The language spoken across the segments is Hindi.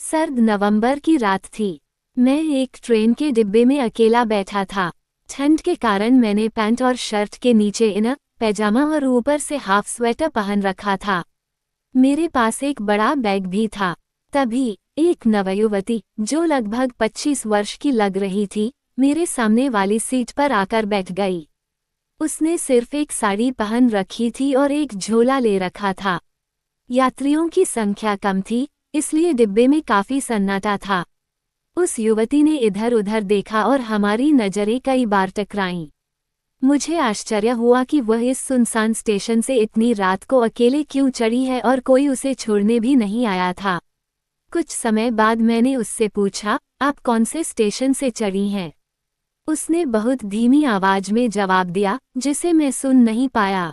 सर्द नवंबर की रात थी। मैं एक ट्रेन के डिब्बे में अकेला बैठा था। ठंड के कारण मैंने पैंट और शर्ट के नीचे इनर, पैजामा और ऊपर से हाफ स्वेटर पहन रखा था। मेरे पास एक बड़ा बैग भी था। तभी एक नवयुवती, जो लगभग 25 वर्ष की लग रही थी, मेरे सामने वाली सीट पर आकर बैठ गई। उसने सिर्फ एक साड़ी पहन रखी थी और एक झोला ले रखा था। यात्रियों की संख्या कम थी, इसलिए डिब्बे में काफी सन्नाटा था। उस युवती ने इधर उधर देखा और हमारी नजरें कई बार टकराईं। मुझे आश्चर्य हुआ कि वह इस सुनसान स्टेशन से इतनी रात को अकेले क्यों चढ़ी है और कोई उसे छोड़ने भी नहीं आया था। कुछ समय बाद मैंने उससे पूछा, आप कौन से स्टेशन से चढ़ी हैं? उसने बहुत धीमी आवाज में जवाब दिया, जिसे मैं सुन नहीं पाया।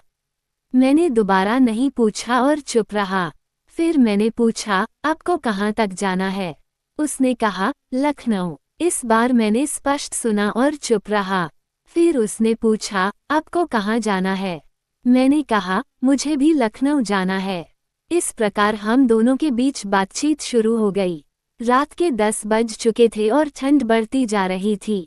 मैंने दोबारा नहीं पूछा और चुप रहा। फिर मैंने पूछा, आपको कहाँ तक जाना है? उसने कहा, लखनऊ। इस बार मैंने स्पष्ट सुना और चुप रहा। फिर उसने पूछा, आपको कहाँ जाना है? मैंने कहा, मुझे भी लखनऊ जाना है। इस प्रकार हम दोनों के बीच बातचीत शुरू हो गई। रात के 10 बज चुके थे और ठंड बढ़ती जा रही थी।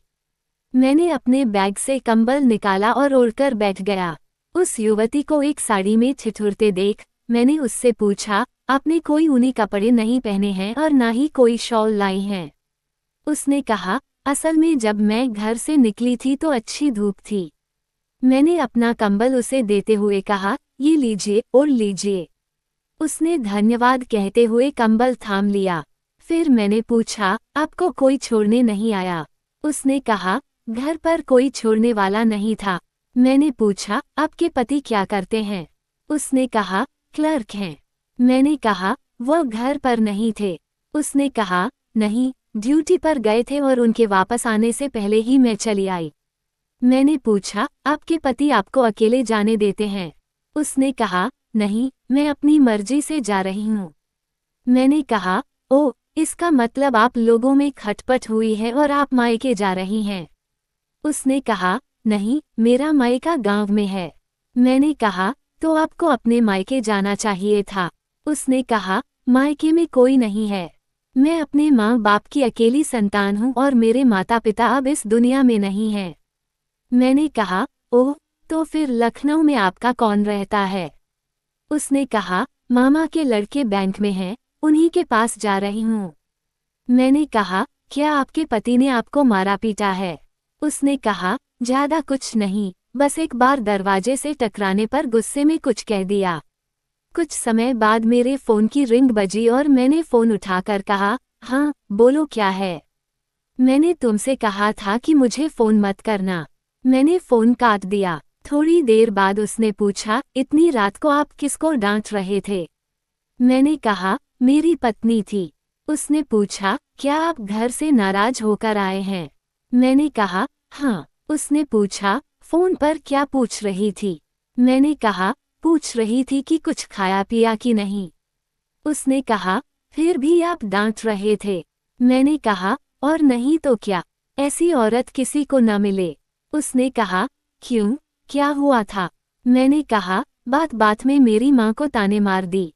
मैंने अपने बैग से कंबल निकाला और ओढ़कर बैठ गया। उस युवती को एक साड़ी में ठिठुरते देख मैंने उससे पूछा, आपने कोई ऊनी कपड़े नहीं पहने हैं और ना ही कोई शॉल लाई हैं? उसने कहा, असल में जब मैं घर से निकली थी तो अच्छी धूप थी। मैंने अपना कंबल उसे देते हुए कहा, ये लीजिए, ओढ़ लीजिए। उसने धन्यवाद कहते हुए कंबल थाम लिया। फिर मैंने पूछा, आपको कोई छोड़ने नहीं आया? उसने कहा, घर पर कोई छोड़ने वाला नहीं था। मैंने पूछा, आपके पति क्या करते हैं? उसने कहा, क्लर्क हैं। मैंने कहा, वह घर पर नहीं थे? उसने कहा, नहीं, ड्यूटी पर गए थे और उनके वापस आने से पहले ही मैं चली आई। मैंने पूछा, आपके पति आपको अकेले जाने देते हैं? उसने कहा, नहीं, मैं अपनी मर्जी से जा रही हूँ। मैंने कहा, ओह, इसका मतलब आप लोगों में खटपट हुई है और आप मायके जा रही हैं? उसने कहा, नहीं, मेरा मायका गांव में है। मैंने कहा, तो आपको अपने मायके जाना चाहिए था। उसने कहा, मायके में कोई नहीं है। मैं अपने माँ बाप की अकेली संतान हूँ और मेरे माता पिता अब इस दुनिया में नहीं हैं। मैंने कहा, ओह, तो फिर लखनऊ में आपका कौन रहता है? उसने कहा, मामा के लड़के बैंक में हैं, उन्हीं के पास जा रही हूँ। मैंने कहा, क्या आपके पति ने आपको मारा पीटा है? उसने कहा, ज्यादा कुछ नहीं, बस एक बार दरवाजे से टकराने पर गुस्से में कुछ कह दिया। कुछ समय बाद मेरे फोन की रिंग बजी और मैंने फोन उठाकर कहा, हाँ, बोलो क्या है? मैंने तुमसे कहा था कि मुझे फोन मत करना। मैंने फोन काट दिया। थोड़ी देर बाद उसने पूछा, इतनी रात को आप किसको डांट रहे थे? मैंने कहा, मेरी पत्नी थी। उसने पूछा, क्या आप घर से नाराज होकर आए हैं? मैंने कहा, हाँ। उसने पूछा, फोन पर क्या पूछ रही थी? मैंने कहा, पूछ रही थी कि कुछ खाया पिया कि नहीं। उसने कहा, फिर भी आप डांट रहे थे। मैंने कहा, और नहीं तो क्या, ऐसी औरत किसी को न मिले। उसने कहा, क्यों, क्या हुआ था? मैंने कहा, बात बात में मेरी माँ को ताने मार दी।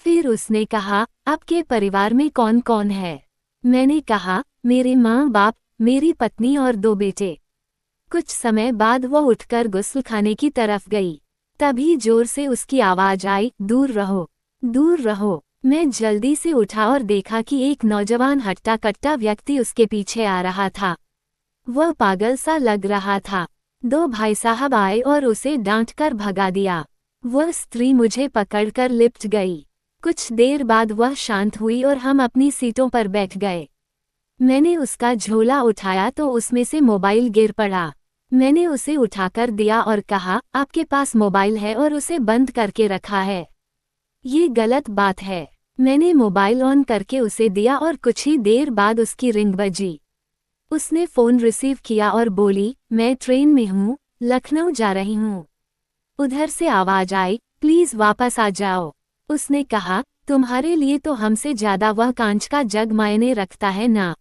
फिर उसने कहा, आपके परिवार में कौन कौन है? मैंने कहा, मेरे माँ बाप, मेरी पत्नी और 2 बेटे। कुछ समय बाद वह उठकर गुस्ल खाने की तरफ गई। तभी जोर से उसकी आवाज आई, दूर रहो, दूर रहो। मैं जल्दी से उठा और देखा कि एक नौजवान हट्टा कट्टा व्यक्ति उसके पीछे आ रहा था। वह पागल सा लग रहा था। 2 भाई साहब आए और उसे डांट कर भगा दिया। वह स्त्री मुझे पकड़कर लिपट गई। कुछ देर बाद वह शांत हुई और हम अपनी सीटों पर बैठ गए। मैंने उसका झोला उठाया तो उसमें से मोबाइल गिर पड़ा। मैंने उसे उठाकर दिया और कहा, आपके पास मोबाइल है और उसे बंद करके रखा है। ये गलत बात है। मैंने मोबाइल ऑन करके उसे दिया और कुछ ही देर बाद उसकी रिंग बजी। उसने फ़ोन रिसीव किया और बोली, मैं ट्रेन में हूँ, लखनऊ जा रही हूँ। उधर से आवाज आई, प्लीज़ वापस आ जाओ। उसने कहा, तुम्हारे लिए तो हमसे ज़्यादा वह कांच का जग मायने रखता है ना।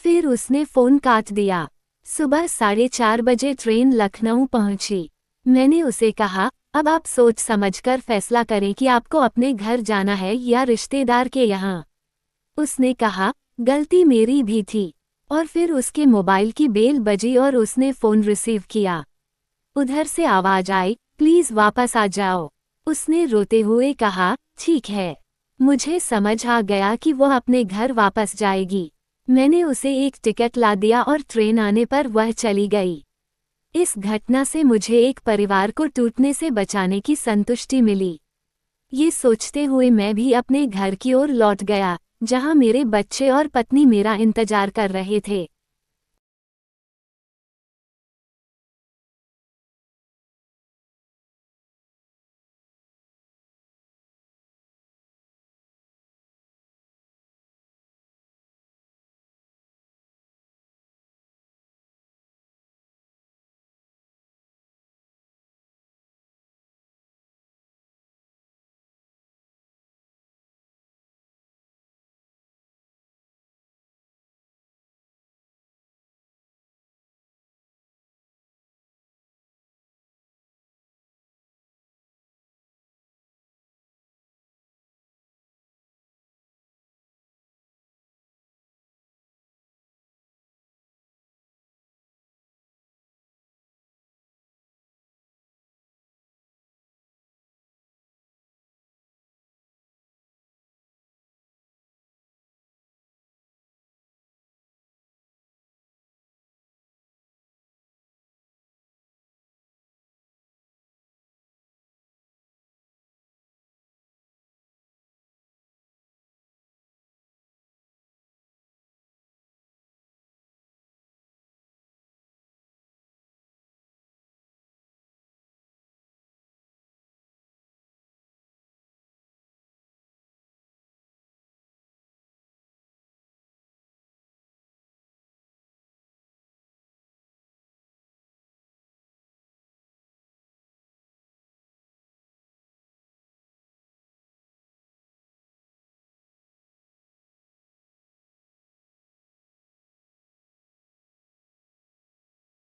फिर उसने फ़ोन काट दिया। सुबह 4:30 बजे ट्रेन लखनऊ पहुंची। मैंने उसे कहा, अब आप सोच समझकर फैसला करें कि आपको अपने घर जाना है या रिश्तेदार के यहाँ। उसने कहा, गलती मेरी भी थी। और फिर उसके मोबाइल की बेल बजी और उसने फ़ोन रिसीव किया। उधर से आवाज़ आई, प्लीज़ वापस आ जाओ। उसने रोते हुए कहा, ठीक है। मुझे समझ आ गया कि वो अपने घर वापस जाएगी। मैंने उसे एक टिकट ला दिया और ट्रेन आने पर वह चली गई। इस घटना से मुझे एक परिवार को टूटने से बचाने की संतुष्टि मिली। ये सोचते हुए मैं भी अपने घर की ओर लौट गया, जहां मेरे बच्चे और पत्नी मेरा इंतजार कर रहे थे।